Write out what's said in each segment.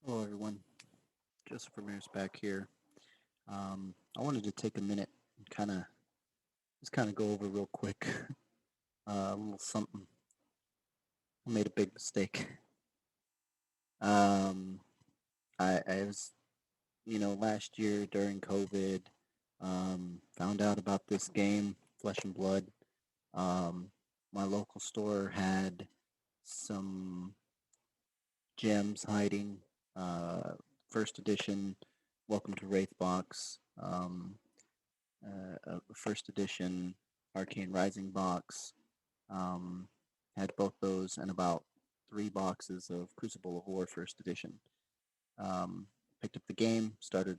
Hello, everyone. Joseph Ramirez back here. I wanted to take a minute and just go over real quick a little something. I made a big mistake. Um, I was, last year during COVID, found out about this game, Flesh and Blood. Um, my local store had some gems hiding. First edition, Welcome to Wraith box. First edition Arcane Rising box. Um, had both those and about 3 boxes of Crucible of War First edition. Picked up the game, started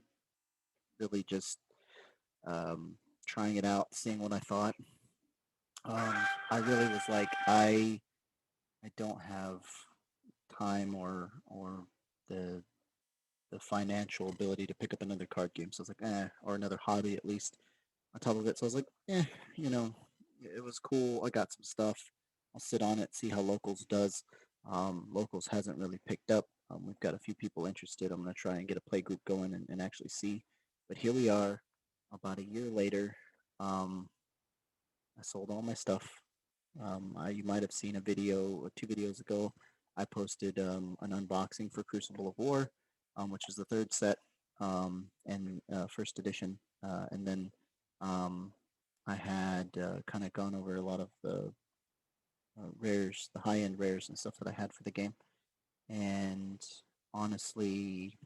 really just um, trying it out, seeing what I thought. I really was like, I don't have time or the the financial ability to pick up another card game. So I was like, or another hobby at least on top of it. So I was like, you know, it was cool. I got some stuff. I'll sit on it, see how Locals does. Locals hasn't really picked up. We've got a few people interested. I'm going to try and get a play group going and actually see. But here we are, about a year later. Um, I sold all my stuff. You might have seen a video or 2 videos ago. I posted an unboxing for Crucible of War, which is the third set and first edition. And then um, I had kind of gone over a lot of the rares, the high-end rares and stuff that I had for the game. And honestly,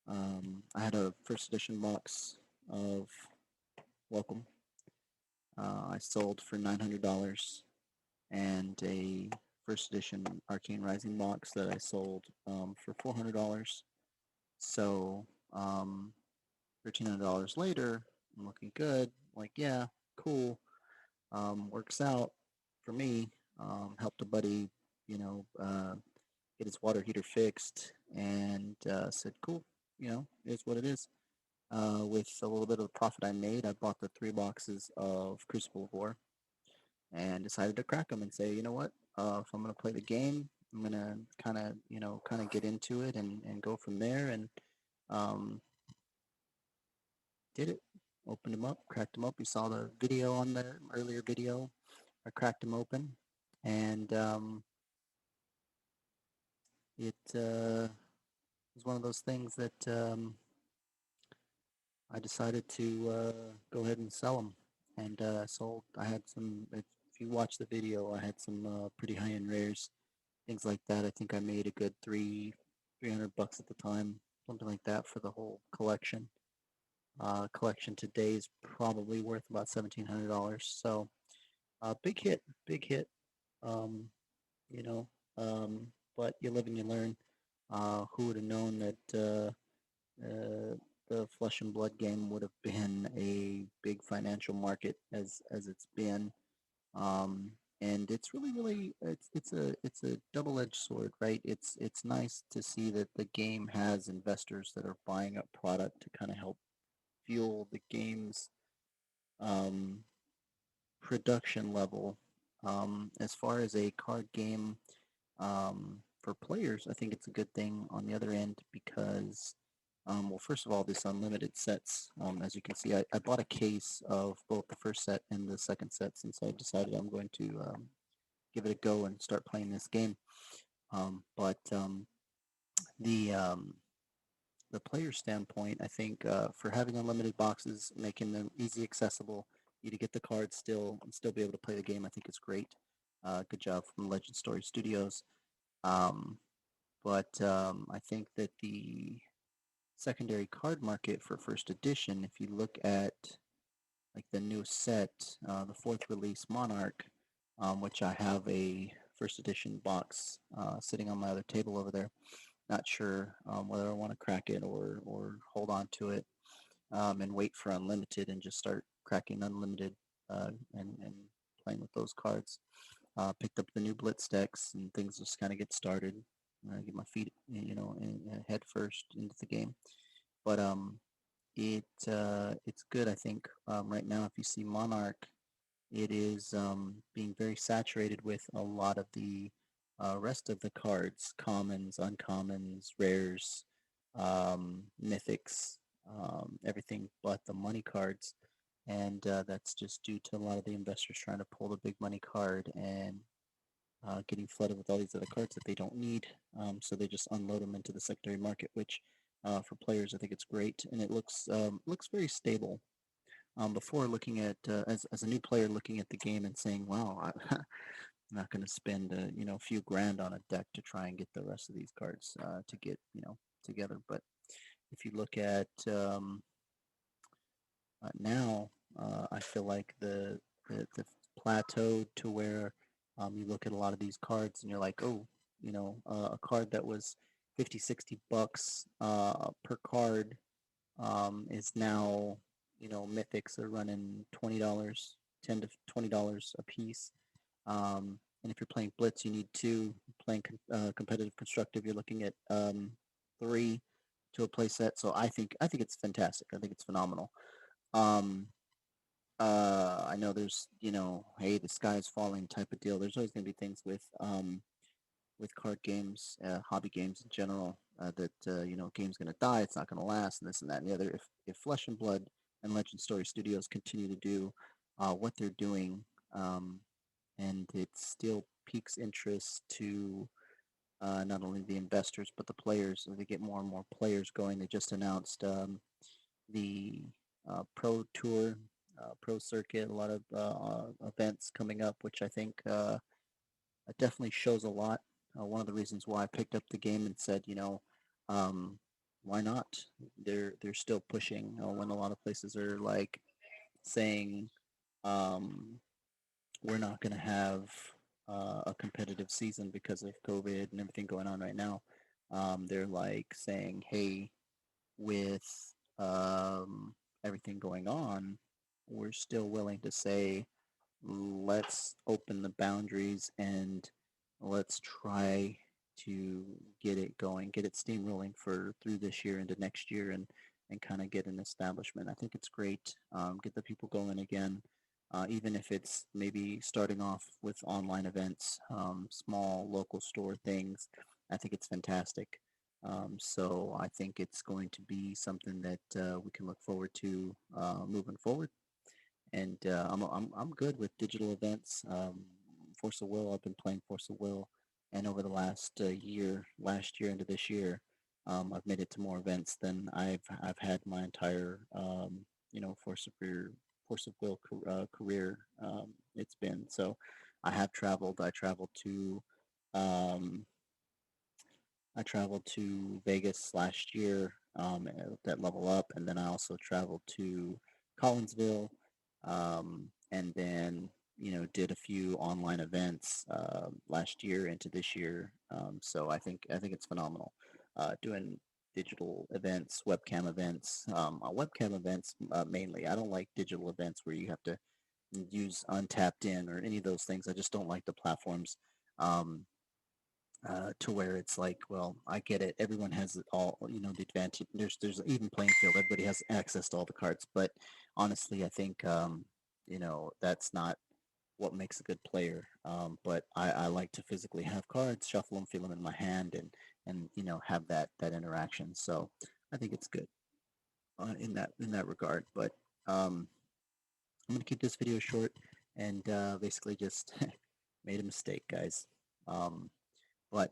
I had a first edition box of Welcome. I sold for $900 and a first edition Arcane Rising box that I sold for $400. So $1,300 later, I'm looking good. Like, yeah, cool. Works out for me. Helped a buddy, get his water heater fixed, and said, cool. It's what it is. With a little bit of the profit I made, I bought the 3 boxes of Crucible of War and decided to crack them and say, you know what? If I'm going to play the game, I'm going to kind of get into it and go from there. And um, did it. Opened them up, cracked them up. You saw the video on the earlier video. I cracked them open, and it was one of those things that I decided to go ahead and sell them. And sold. I had some. If you watch the video, I had some pretty high-end rares, things like that. I think I made a good 300 bucks at the time, something like that for the whole collection. Collection today is probably worth about $1,700. So big hit, big hit. Um, you know, um, but you live and you learn. Who would have known that the Flesh and Blood game would have been a big financial market as it's been? Um, and it's really it's a double-edged sword, right? It's nice to see that the game has investors that are buying up product to kind of help fuel the game's um, production level. As far as a card game for players, I think it's a good thing on the other end because, well, first of all, this unlimited sets. As you can see, I bought a case of both the first set and the second set since I decided I'm going to give it a go and start playing this game. But the um, the player standpoint, I think for having unlimited boxes, making them easy accessible, you to get the cards still and still be able to play the game, I think is great. Good job from Legend Story Studios. Um, but I think that the secondary card market for first edition, if you look at like the new set, the fourth release Monarch, which I have a first edition box sitting on my other table over there. Not sure whether I want to crack it or hold on to it and wait for unlimited and just start cracking unlimited and playing with those cards. Picked up the new Blitz decks and things just kind of get started. Get my feet, head first into the game. But it's good. I think right now, if you see Monarch, it is being very saturated with a lot of the rest of the cards, commons, uncommons, rares, mythics, everything but the money cards. And that's just due to a lot of the investors trying to pull the big money card and getting flooded with all these other cards that they don't need. So they just unload them into the secondary market, which for players I think it's great, and it looks very stable. Before looking at as a new player looking at the game and saying, "Wow, I'm not going to spend a few grand on a deck to try and get the rest of these cards to get together." But if you look at now, I feel like the plateau to where you look at a lot of these cards and you're like, oh, a card that was 50, 60 bucks per card is now, mythics are running $20, $10 to $20 a piece. And if you're playing Blitz, you need two. Playing competitive constructive, you're looking at three to a play set. So I think it's fantastic. I think it's phenomenal. Um, I know there's, hey, the sky is falling type of deal. There's always going to be things with card games, hobby games in general, that game's going to die, it's not going to last, and this and that and the other. If Flesh and Blood and Legend Story Studios continue to do what they're doing, and it still piques interest to not only the investors but the players, as they get more and more players going. They just announced the Pro Tour, Pro Circuit, a lot of events coming up, which I think it definitely shows a lot. One of the reasons why I picked up the game and said, um, why not? They're still pushing when a lot of places are like saying um, we're not going to have a competitive season because of COVID and everything going on right now. They're like saying, hey, with everything going on, we're still willing to say, let's open the boundaries and let's try to get it going, get it steamrolling for through this year into next year, and kind of get an establishment. I think it's great. Get the people going again, even if it's maybe starting off with online events, small local store things. I think it's fantastic. So I think it's going to be something that we can look forward to moving forward. And I'm good with digital events. Force of Will, I've been playing Force of Will, and over the last year into this year, I've made it to more events than I've had my entire Force of Will career. It's been so. I have traveled. Um, I traveled to Vegas last year at Level Up, and then I also traveled to Collinsville, and then did a few online events last year into this year. So I think it's phenomenal doing digital events, webcam events mainly. I don't like digital events where you have to use Untapped In or any of those things. I just don't like the platforms. Um, to where it's like, well, I get it. Everyone has it all, the advantage. There's an even playing field. Everybody has access to all the cards. But honestly, I think that's not what makes a good player. But I like to physically have cards, shuffle them, feel them in my hand, and have that interaction. So I think it's good in that regard. But I'm gonna keep this video short and basically just made a mistake, guys. Um, but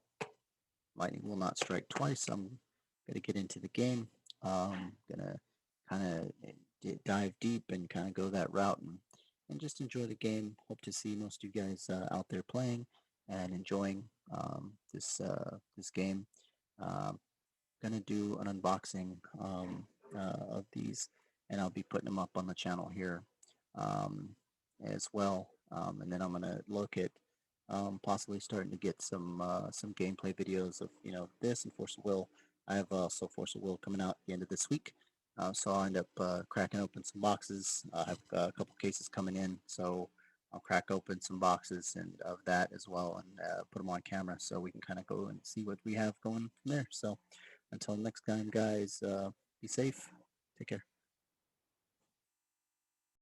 lightning will not strike twice. I'm gonna get into the game. Gonna kind of dive deep and kind of go that route and just enjoy the game. Hope to see most of you guys out there playing and enjoying this game. Um, gonna do an unboxing of these, and I'll be putting them up on the channel here um, as well. And then I'm gonna look at possibly starting to get some gameplay videos of this and Force of Will. I have also Force of Will coming out at the end of this week, so I'll end up cracking open some boxes. I have a couple cases coming in, so I'll crack open some boxes and of that as well, and put them on camera so we can kind of go and see what we have going from there. So until next time, guys, be safe. Take care.